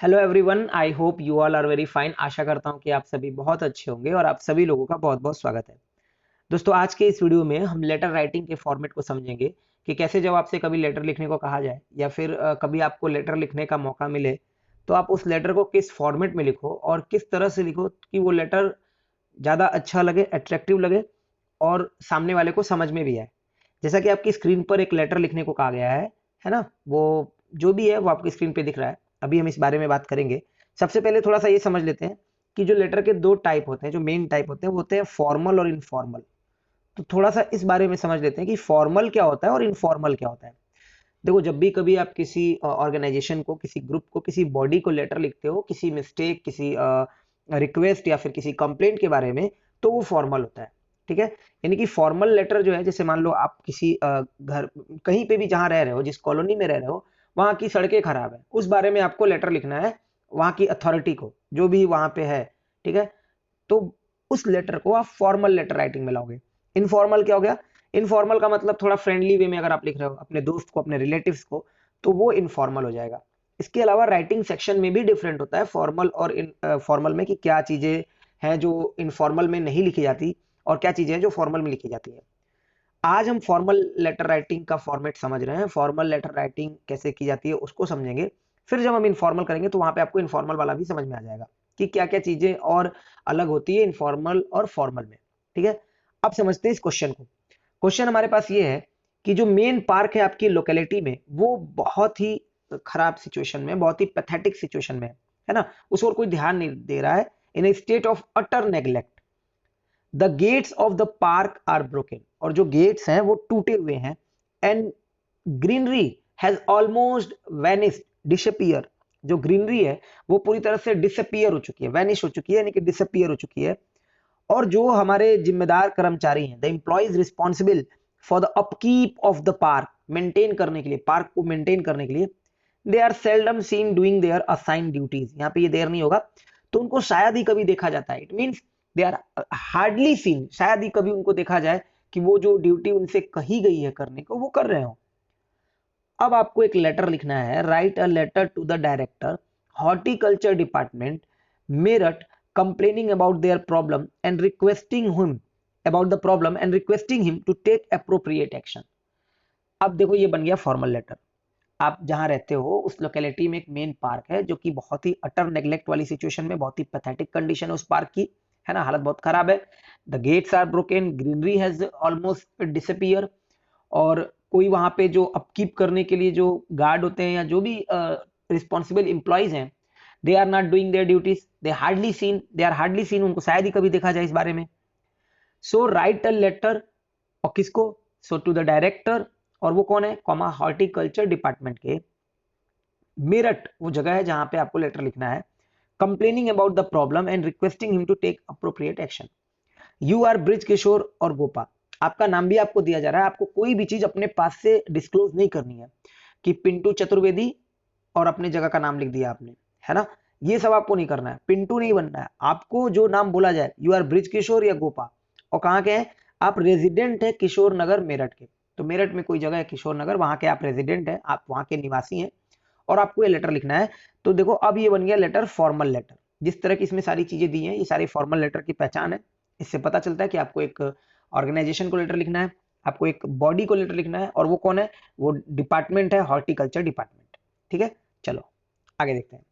Hello everyone, I hope you all are very fine. आशा करता हूँ कि आप सभी बहुत अच्छे होंगे और आप सभी लोगों का बहुत बहुत स्वागत है। दोस्तों, आज के इस वीडियो में हम लेटर राइटिंग के फॉर्मेट को समझेंगे कि कैसे जब आपसे कभी लेटर लिखने को कहा जाए या फिर कभी आपको लेटर लिखने का मौका मिले तो आप उस लेटर को किस फॉर्मेट में लिखो और किस तरह से लिखो कि वो लेटर ज़्यादा अच्छा लगे, अट्रैक्टिव लगे और सामने वाले को समझ में भी आए। जैसा कि आपकी स्क्रीन पर एक लेटर लिखने को कहा गया है ना? वो जो भी है वो आपकी स्क्रीन पे दिख रहा है। अभी हम इस बारे में बात करेंगे। सबसे पहले थोड़ा सा ये समझ लेते हैं कि जो लेटर के दो टाइप होते हैं, जो मेन टाइप होते हैं, वो होते हैं फॉर्मल और इनफॉर्मल। तो थोड़ा सा इस बारे में समझ लेते हैं कि फॉर्मल क्या होता है और इनफॉर्मल क्या होता है। देखो, जब भी कभी आप किसी ऑर्गेनाइजेशन को, किसी ग्रुप को, किसी बॉडी को लेटर लिखते हो, किसी मिस्टेक, किसी रिक्वेस्ट या फिर किसी कंप्लेंट के बारे में, तो वो फॉर्मल होता है। ठीक है? यानी कि फॉर्मल लेटर जो है, जैसे मान लो आप किसी घर, कहीं पे भी जहां रह रहे हो, जिस कॉलोनी में रह रहे हो, वहां की सड़कें खराब है, उस बारे में आपको लेटर लिखना है वहां की अथॉरिटी को, जो भी वहां पे है। ठीक है? तो उस लेटर को आप फॉर्मल लेटर राइटिंग में लाओगे। इनफॉर्मल क्या हो गया? इनफॉर्मल का मतलब थोड़ा फ्रेंडली वे में अगर आप लिख रहे हो अपने दोस्त को, अपने रिलेटिव्स को, तो वो इनफॉर्मल हो जाएगा। इसके अलावा राइटिंग सेक्शन में भी डिफरेंट होता है फॉर्मल और फॉर्मल में, कि क्या चीजें हैं जो इनफॉर्मल में नहीं लिखी जाती और क्या चीजें हैं जो फॉर्मल में लिखी जाती है। आज हम फॉर्मल लेटर राइटिंग का फॉर्मेट समझ रहे हैं, फॉर्मल लेटर राइटिंग कैसे की जाती है उसको समझेंगे। फिर जब हम इनफॉर्मल करेंगे तो वहां पे आपको इनफॉर्मल वाला भी समझ में आ जाएगा कि क्या क्या चीजें और अलग होती है इनफॉर्मल और फॉर्मल में। ठीक है? अब समझते हैं इस क्वेश्चन को। क्वेश्चन हमारे पास ये है कि जो मेन पार्क है आपकी लोकेलिटी में, वो बहुत ही खराब सिचुएशन में, बहुत ही पैथेटिक सिचुएशन में है ना? उस और कोई ध्यान नहीं दे रहा है। In a state of utter neglect, the gates of the park are broken, और जो गेट्स हैं वो टूटे हुए हैं। And greenery has almost vanished, disappear, जो ग्रीनरी है वो पूरी तरह से डिसअपियर हो चुकी है, वैनिश हो चुकी है, यानी कि डिसअपियर हो चुकी है। और जो हमारे जिम्मेदार कर्मचारी हैं, the employees responsible for the upkeep of the park, maintain करने के लिए, पार्क को मेंटेन करने के लिए, they are seldom seen doing their assign duties. यहाँ पे ये देर नहीं होगा, तो उनको शायद ही कभी देखा जाता है। It means they are hardly seen, शायद ही कभी उनको देखा जाए कि वो जो ड्यूटी उनसे कही गई है करने को वो कर रहे हो। अब आपको एक लेटर लिखना है। Write a letter to the director, horticulture department, Meerut, complaining about their problem and requesting him about the problem and requesting him to take appropriate action. अब देखो, ये बन गया फॉर्मल लेटर। आप जहां रहते हो उस लोकेलिटी में एक मेन पार्क है जो कि बहुत ही अटर नेग्लेक्ट वाली सिचुएशन में, बहुत ही पैथेटिक कंडीशन है उस पार्क की, है ना? हालत बहुत खराब है। The gates are broken, greenery has almost disappear, और कोई वहां पे जो अपकीप करने के लिए जो गार्ड होते हैं या जो भी रिस्पॉन्सिबल इंप्लॉइज हैं, they are not doing their duties, they are hardly seen, उनको शायद ही कभी देखा जाए इस बारे में। सो राइट अ लेटर, और किसको? सो टू द डायरेक्टर, और वो कौन है? कॉमा हॉर्टिकल्चर डिपार्टमेंट के, मेरठ वो जगह है जहां पे आपको लेटर लिखना है। Complaining about the problem and requesting him to take appropriate action. You are Brij Kishore और गोपा, आपका नाम भी आपको दिया जा रहा है। आपको कोई भी चीज अपने पास से डिस्क्लोज नहीं करनी है कि पिंटू चतुर्वेदी और अपने जगह का नाम लिख दिया आपने, है ना? ये सब आपको नहीं करना है, पिंटू नहीं बनना है। आपको जो नाम बोला जाए, यू आर ब्रिज किशोर या गोपा, और कहाँ के हैं आप? रेजिडेंट है किशोर नगर मेरठ के। तो मेरठ में कोई जगह है किशोर नगर, वहां के आप रेजिडेंट है, आप वहां के निवासी हैं और आपको ये लेटर लिखना है। तो देखो, अब ये बन गया लेटर फॉर्मल लेटर। जिस तरह की इसमें सारी चीजें दी हैं, ये सारी फॉर्मल लेटर की पहचान है। इससे पता चलता है कि आपको एक ऑर्गेनाइजेशन को लेटर लिखना है, आपको एक बॉडी को लेटर लिखना है, और वो कौन है? वो डिपार्टमेंट है, हॉर्टिकल्चर डिपार्टमेंट। ठीक है? चलो आगे देखते हैं।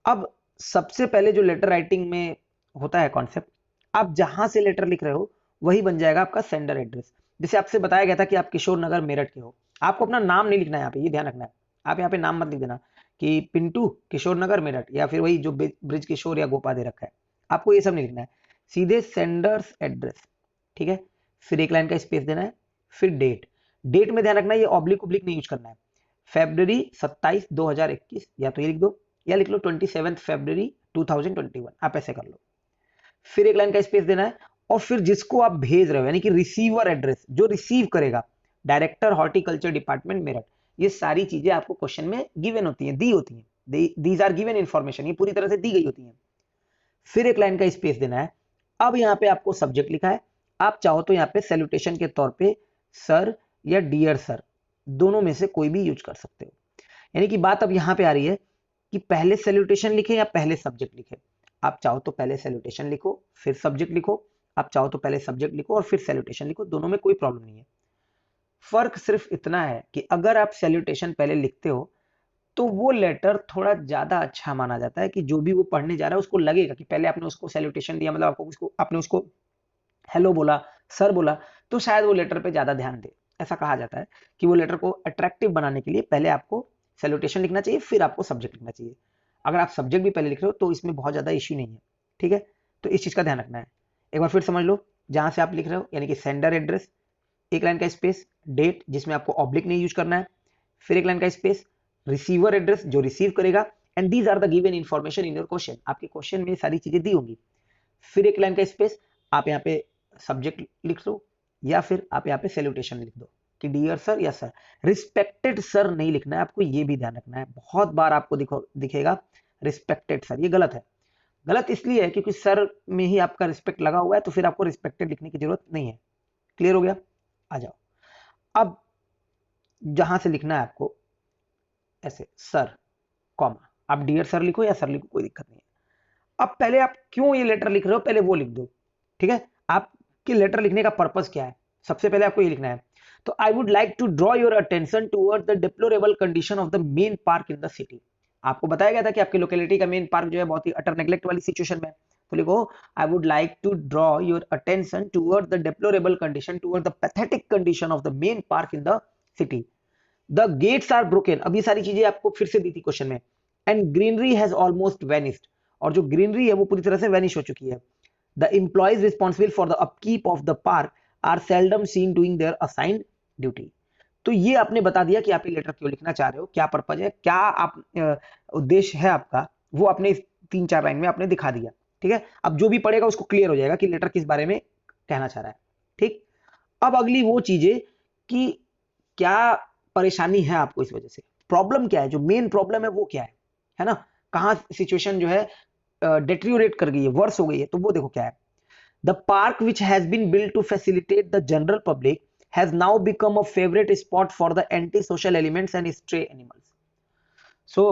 अब सबसे पहले जो लेटर राइटिंग में होता है कॉन्सेप्ट, आप जहां से लेटर लिख रहे हो वही बन जाएगा आपका सेंडर एड्रेस। जैसे आपसे बताया गया था कि आप किशोर नगर मेरठ के हो, आपको अपना नाम नहीं लिखना है यहाँ पे, ये ध्यान रखना है। आप यहाँ पे नाम मत लिख देना कि पिंटू किशोर नगर मेरठ, या फिर वही जो ब्रिज किशोर या गोपा दे रखा है, आपको ये सब नहीं लिखना है। सीधे सेंडर्स एड्रेस। ठीक है? फिर एक लाइन का स्पेस देना है, फिर डेट। डेट में ध्यान रखना है, ये ऑब्लिक उब्लिक नहीं यूज करना है। फेब्रवरी 27 2021, या तो ये लिख दो या लिख लो 27 फरवरी 2021, आप ऐसे कर लो। फिर एक लाइन का स्पेस देना है, और फिर जिसको आप भेज रहे हो, यानी कि रिसीवर एड्रेस, जो रिसीव करेगा, डायरेक्टर हॉर्टिकल्चर डिपार्टमेंट मेरठ। ये सारी चीजें आपको क्वेश्चन में गिवन होती हैं, दी होती हैं, दीज आर गिवन इंफॉर्मेशन, ये पूरी तरह से दी गई होती हैं। फिर एक लाइन का स्पेस देना है। अब यहाँ पे आपको सब्जेक्ट लिखा है, आप चाहो तो यहाँ पे सैल्यूटेशन के तौर पे सर या डियर सर, दोनों में से कोई भी यूज कर सकते हो। यानी कि बात अब यहाँ पे आ रही है कि पहले सैल्यूटेशन लिखे या पहले सब्जेक्ट लिखे। आप चाहो तो पहले सैल्यूटेशन लिखो फिर सब्जेक्ट लिखो, आप चाहो तो पहले सब्जेक्ट लिखो और फिर सैल्यूटेशन लिखो, दोनों में कोई प्रॉब्लम नहीं है। फर्क सिर्फ इतना है कि अगर आप सैल्यूटेशन पहले लिखते हो तो वो लेटर थोड़ा ज्यादा अच्छा माना जाता है, कि जो भी वो पढ़ने जा रहा है उसको लगेगा कि पहले आपने उसको सैल्यूटेशन दिया, मतलब आपने उसको हेलो बोला, सर बोला, तो शायद वो लेटर पे ज्यादा ध्यान दे। ऐसा कहा जाता है कि वो लेटर को अट्रैक्टिव बनाने के लिए पहले आपको सैल्यूटेशन लिखना चाहिए फिर आपको सब्जेक्ट लिखना चाहिए। अगर आप सब्जेक्ट भी पहले लिख रहे हो तो इसमें बहुत ज्यादा इश्यू नहीं है, ठीक है। तो इस चीज का ध्यान रखना है। एक बार फिर समझ लो, जहां से आप लिख रहे हो यानी कि सेंडर एड्रेस, एक लाइन का स्पेस, डेट जिसमें आपको ऑब्लिक नहीं यूज करना है, फिर एक लाइन का स्पेस, रिसीवर एड्रेस जो रिसीव करेगा, and these are the given information in your question, आपके क्वेश्चन में सारी चीजें दी होंगी। फिर एक लाइन का स्पेस, आप यहाँ पे सब्जेक्ट लिख लो या फिर आप यहाँ पे सैल्यूटेशन लिख दो कि डियर सर या सर। रिस्पेक्टेड सर नहीं लिखना है आपको, ये भी ध्यान रखना है। बहुत बार आपको दिखेगा रिस्पेक्टेड सर, ये गलत है। गलत इसलिए है क्योंकि सर में ही आपका रिस्पेक्ट लगा हुआ है, तो फिर आपको रिस्पेक्टेड लिखने की जरूरत नहीं है। क्लियर हो गया? आ जाओ अब, जहां से लिखना है आपको ऐसे सर कॉमा, आप डियर सर लिखो या सर लिखो, कोई दिक्कत नहीं है। अब पहले आप क्यों ये लेटर लिख रहे हो पहले वो लिख दो, ठीक है। आपके लेटर लिखने का पर्पस क्या है, सबसे पहले आपको ये लिखना है। तो I would like to draw your attention toward the deplorable condition of the main park in the city. आपको बताया गया था कि आपकी लोकेलिटी का मेन पार्क जो है बहुत ही अटर नेग्लेक्ट वाली सिचुएशन में है। तो लिखो I would like to draw your attention toward the deplorable condition, toward the pathetic condition of the main park in the city. The gates are broken, अब ये सारी चीजें आपको फिर से दी थी क्वेश्चन में। And greenery has almost vanished, और जो ग्रीनरी है वो पूरी तरह से वेनिश हो चुकी है। The employees responsible for the upkeep of the park are seldom seen doing their assigned duty. तो ये आपने बता दिया कि आप ये लेटर क्यों लिखना चाह रहे हो, क्या पर्पज है, क्या आप उद्देश्य है आपका, वो आपने इस 3-4 लाइन में आपने दिखा दिया, ठीक है। अब जो भी पढ़ेगा उसको क्लियर हो जाएगा कि लेटर किस बारे में कहना चाह रहा है, ठीक। अब अगली वो चीजें कि क्या परेशानी है आपको, इस वजह से प्रॉब्लम क्या है, जो मेन प्रॉब्लम है वो क्या है ना, कहां सिचुएशन जो है डेट्रियोरेट कर गई है, वर्स हो गई है, तो वो देखो क्या है। The park which has been build to facilitate the general public has now become a favorite spot for the anti-social elements and stray animals. So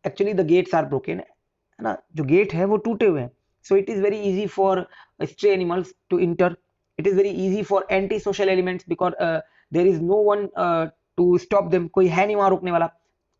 actually the gates are broken, है ना, जो गेट है वो टूटे हुए हैं। So it is very easy for stray animals to enter. It is very easy for anti-social elements because there is no one to stop them. कोई है नहीं वहां रोकने वाला,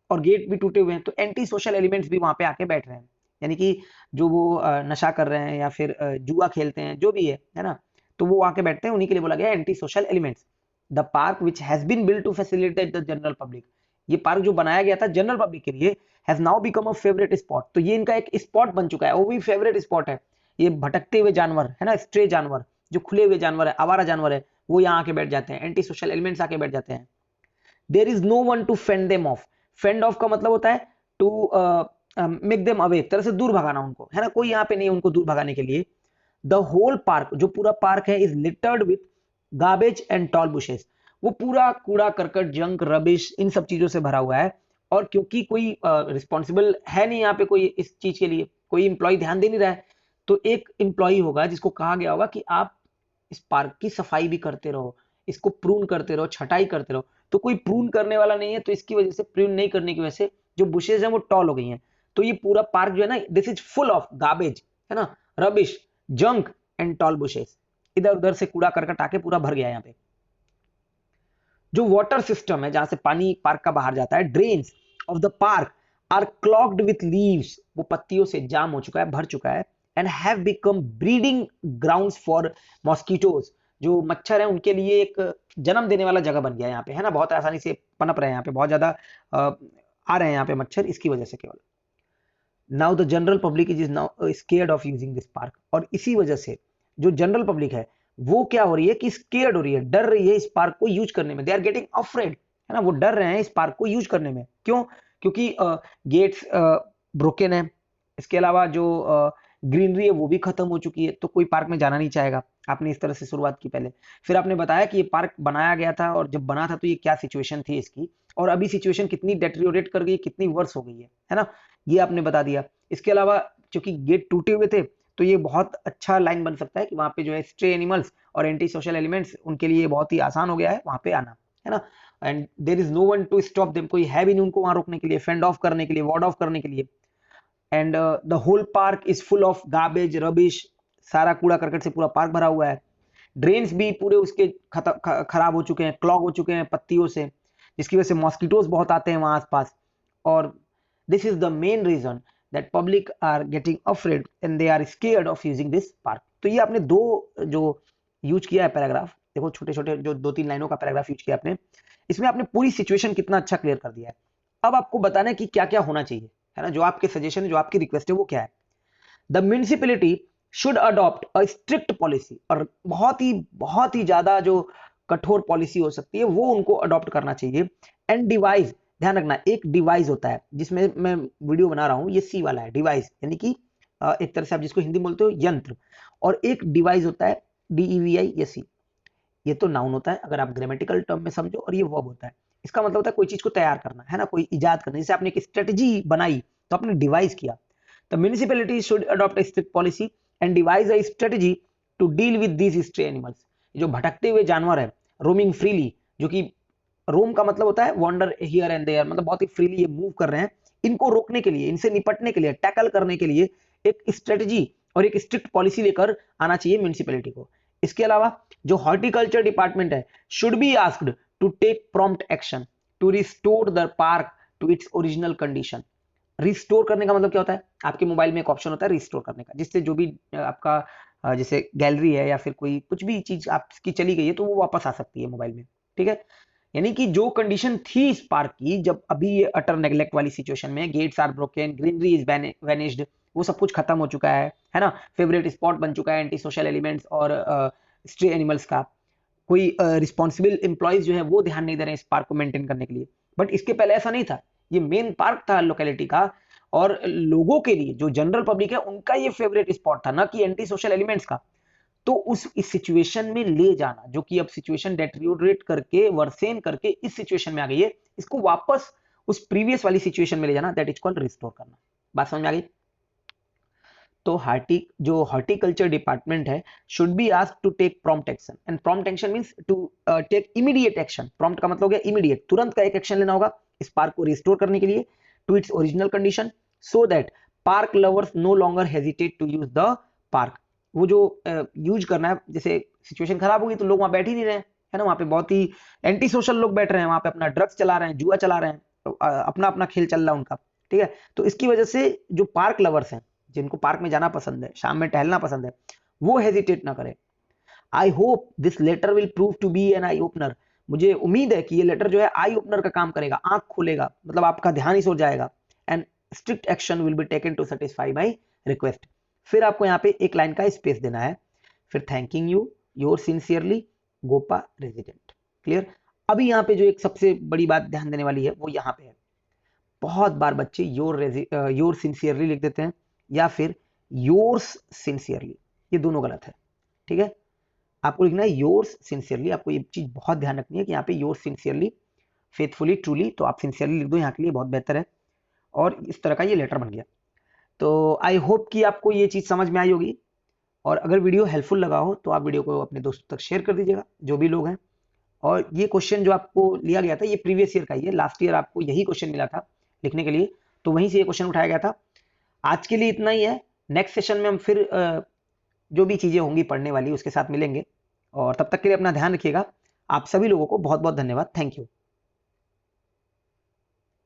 और गेट भी टूटे हुए हैं, तो एंटी सोशल एलिमेंट्स भी वहां पे आके बैठ रहे हैं। यानी कि जो वो नशा कर रहे हैं या फिर जुआ खेलते हैं, जो भी है ना, तो वो आके बैठते हैं, उन्हीं के लिए बोला गया anti social elements. The park which has been build to facilitate the general public, ये पार्क जो बनाया गया था जनरल पब्लिक के लिए, has now become a favourite spot, तो ये इनका एक स्पॉट बन चुका है, वो भी फेवरेट स्पॉट है। ये भटकते हुए जानवर है ना, स्ट्रे जानवर, जो खुले हुए जानवर है, आवारा जानवर है, वो यहाँ आके बैठ जाते हैं, एंटी सोशल एलिमेंट्स आके बैठ जाते हैं। There is no one to fend them off, fend off का मतलब होता है टू मेक देम अवे, एक तरह से दूर भगाना उनको, है ना, कोई यहाँ पे नहीं है उनको दूर भगाने के लिए। द होल पार्क, जो पूरा पार्क है, is littered with garbage and tall bushes, वो पूरा कूड़ा करकट जंक रबिश इन सब चीजों से भरा हुआ है। और क्योंकि कोई रिस्पॉन्सिबल है नहीं यहाँ पे, कोई इस चीज के लिए कोई इंप्लॉय ध्यान दे नहीं रहा है, तो एक इंप्लॉय होगा जिसको कहा गया होगा कि आप इस पार्क की सफाई भी करते रहो, इसको प्रून करते रहो, छटाई करते रहो। तो कोई प्रून करने वाला नहीं है, तो इसकी वजह से, प्रून नहीं करने की वजह से जो बुशेज हैं वो टॉल हो गई हैं। तो ये पूरा पार्क जो है ना, this is full of garbage, है ना, rubbish, junk and tall bushes, इधर उधर से कूड़ा करकट आके पूरा भर गया है यहाँ पे। जो वाटर सिस्टम है, जहां से पानी पार्क का बाहर जाता है, drains of the park are clogged with leaves, वो पत्तियों से जाम हो चुका है, भर चुका है। And have become breeding grounds for mosquitoes, जो मच्छर है उनके लिए एक जन्म देने वाला जगह बन गया है यहाँ पे, है ना, बहुत आसानी से पनप रहे हैं यहाँ पे, बहुत ज्यादा आ रहे हैं यहाँ पे मच्छर, इसकी वजह से केवल। Now the general public is now scared of using this park, और इसी वजह से जो जनरल पब्लिक है वो क्या हो रही है कि स्केयर्ड हो रही है, डर रही है इस पार्क को यूज करने में। दे आर गेटिंग अफ्रेड, है ना, वो डर रहे हैं इस पार्क को यूज करने में। क्यों? क्योंकि गेट्स ब्रोकन है, इसके अलावा जो ग्रीनरी है वो भी खत्म हो चुकी है, तो कोई पार्क में जाना नहीं चाहेगा। आपने इस तरह से शुरुआत की पहले, फिर आपने बताया कि ये पार्क बनाया गया था, और जब बना था तो ये क्या सिचुएशन थी इसकी, और अभी सिचुएशन कितनी डेटेरियोरेट कर गई, कितनी वर्स हो गई है ना, ये आपने बता दिया। इसके अलावा चूंकि गेट टूटे हुए थे, तो ये बहुत अच्छा लाइन बन सकता है कि वहां पे जो है स्ट्रे एनिमल्स और एंटी सोशल एलिमेंट्स, उनके लिए बहुत ही आसान हो गया है वहां पे आना, है ना। And there is no one to stop them, कोई है भी नहीं उनको वहां रोकने के लिए, फेंड ऑफ करने के लिए, वार्ड ऑफ करने के लिए। And the whole park is full of garbage rubbish, सारा कूड़ा करकट से पूरा पार्क भरा हुआ है। ड्रेन्स भी पूरे उसके खराब हो चुके हैं, क्लॉग हो चुके हैं पत्तियों से, जिसकी वजह से मॉस्किटोज बहुत आते हैं वहां आसपास। और this is the main reason that public are getting afraid and they are scared of using this park. तो ये आपने दो जो यूज किया है पैराग्राफ, देखो छोटे छोटे जो 2-3 लाइनों का पैराग्राफ यूज किया आपने, इसमें आपने पूरी सिचुएशन कितना अच्छा क्लियर कर दिया है। अब आपको बताना है कि क्या क्या होना चाहिए, है ना, जो आपके सजेशन है, जो आपकी रिक्वेस्ट है वो क्या है। The municipality should adopt a strict policy, और बहुत ही ज्यादा जो कठोर पॉलिसी हो सकती है वो उनको अडॉप्ट करना चाहिए। एंड डिवाइस, ध्यान रखना एक डिवाइस होता है, जिसमें मैं वीडियो बना रहा हूं ये सी वाला है, डिवाइस यानी कि एक तरह से आप जिसको हिंदी बोलते हो यंत्र, और एक डिवाइस होता है DEVI, ये सी, ये तो नाउन होता है अगर आप ग्रामेटिकल टर्म में समझो, और ये वर्ब होता है। इसका मतलब होता है कोई चीज को तैयार करना, है ना, कोई इजाद करना। जैसे आपने एक स्ट्रेटजी बनाई तो आपने डिवाइस किया। The municipality should adopt a strict policy and devise a strategy to deal with these stray animals. जो भटकते हुए जानवर है, roaming freely, जो कि रोम का मतलब होता है wander here and there, मतलब बहुत ही फ्रीली ये मूव कर रहे हैं, इनको रोकने के लिए, इनसे निपटने के लिए, टैकल करने के लिए एक स्ट्रेटजी और एक स्ट्रिक्ट पॉलिसी लेकर आना चाहिए म्यूनिसिपैलिटी को। इसके अलावा जो हॉर्टिकल्चर डिपार्टमेंट है should be asked to take prompt action to restore the park to its original condition. Restore करने का मतलब क्या होता है, आपके मोबाइल में एक ऑप्शन होता है रिस्टोर करने का, जिससे जो भी आपका जैसे गैलरी है या फिर कोई कुछ भी चीज आपकी चली गई है तो वो वापस आ सकती है मोबाइल में, ठीक है। यानी कि जो कंडीशन थी इस पार्क की जब अभी ये अटर नेग्लेक्ट वाली सिचुएशन में, gates are broken, greenery is vanished, वो सब कुछ खत्म हो चुका है ना, फेवरेट स्पॉट बन चुका है एंटी सोशल एलिमेंट्स और स्ट्रे एनिमल्स का, कोई रिस्पॉन्सिबल एम्प्लॉयज जो है वो ध्यान नहीं दे रहे हैं इस पार्क को मेंटेन करने के लिए। बट इसके पहले ऐसा नहीं था, ये मेन पार्क था लोकेलिटी का, और लोगों के लिए जो जनरल पब्लिक है उनका ये फेवरेट स्पॉट था, ना कि एंटी सोशल एलिमेंट्स का। तो इस सिचुएशन में ले जाना, जो कि अब सिचुएशन डेटेरियोरेट करके वर्सेन करके इस सिचुएशन में आ गई है, इसको वापस उस प्रीवियस वाली सिचुएशन में ले जाना, दैट इज कॉल्ड रिस्टोर करना। बात समझ में आ गई। तो हॉर्टिकल्चर डिपार्टमेंट है should be asked to take prompt action, and prompt action means to take immediate action. Prompt का मतलब हो गया इमीडिएट, तुरंत का एक एक्शन लेना होगा इस पार्क को रिस्टोर करने के लिए to its original condition, so that park lovers no longer hesitate to use the park. वो जो यूज करना है, जैसे सिचुएशन खराब होगी तो लोग वहां बैठ ही नहीं रहे हैं, है ना, वहां पे बहुत ही एंटी सोशल लोग बैठ रहे हैं, वहां पे अपना ड्रग्स चला रहे हैं, जुआ चला रहे हैं, अपना अपना खेल चल रहा है उनका, ठीक है। तो इसकी वजह से जो पार्क लवर्स हैं, जिनको पार्क में जाना पसंद है, शाम में टहलना पसंद है, वो हेजिटेट ना करें। I hope this letter will prove to be an eye opener. मुझे उम्मीद है कि ये लेटर जो है आई ओपनर का काम करेगा, आंख खोलेगा, मतलब आपका ध्यान ही सो जाएगा। And strict action will be taken to satisfy my request. फिर आपको यहाँ पे एक लाइन का स्पेस देना है, फिर thanking you your sincerely Gopa resident. Clear. अभी यहाँ पे जो एक सबसे बड़ी बात ध्यान देने वाली है वो यहाँ पे है। बहुत बार बच्चे योर सिंसियरली लिख देते हैं या फिर योर्स सिंसियरली, ये दोनों गलत है, ठीक है। आपको लिखना है योर्स सिंसियरली। आपको ये चीज बहुत ध्यान रखनी है कि यहाँ पे योर्स सिंसियरली, फेथफुली, ट्रूली, तो आप सिंसियरली लिख दो यहाँ के लिए, बहुत बेहतर है। और इस तरह का ये लेटर बन गया। तो आई होप कि आपको ये चीज समझ में आई होगी, और अगर वीडियो हेल्पफुल लगा हो तो आप वीडियो को अपने दोस्तों तक शेयर कर दीजिएगा, जो भी लोग हैं। और ये क्वेश्चन जो आपको लिया गया था ये प्रीवियस ईयर का ही है, लास्ट ईयर आपको यही क्वेश्चन मिला था लिखने के लिए, तो वहीं से ये क्वेश्चन उठाया गया था। आज के लिए इतना ही है। नेक्स्ट सेशन में हम फिर जो भी चीजें होंगी पढ़ने वाली उसके साथ मिलेंगे, और तब तक के लिए अपना ध्यान रखिएगा। आप सभी लोगों को बहुत बहुत धन्यवाद। Thank you.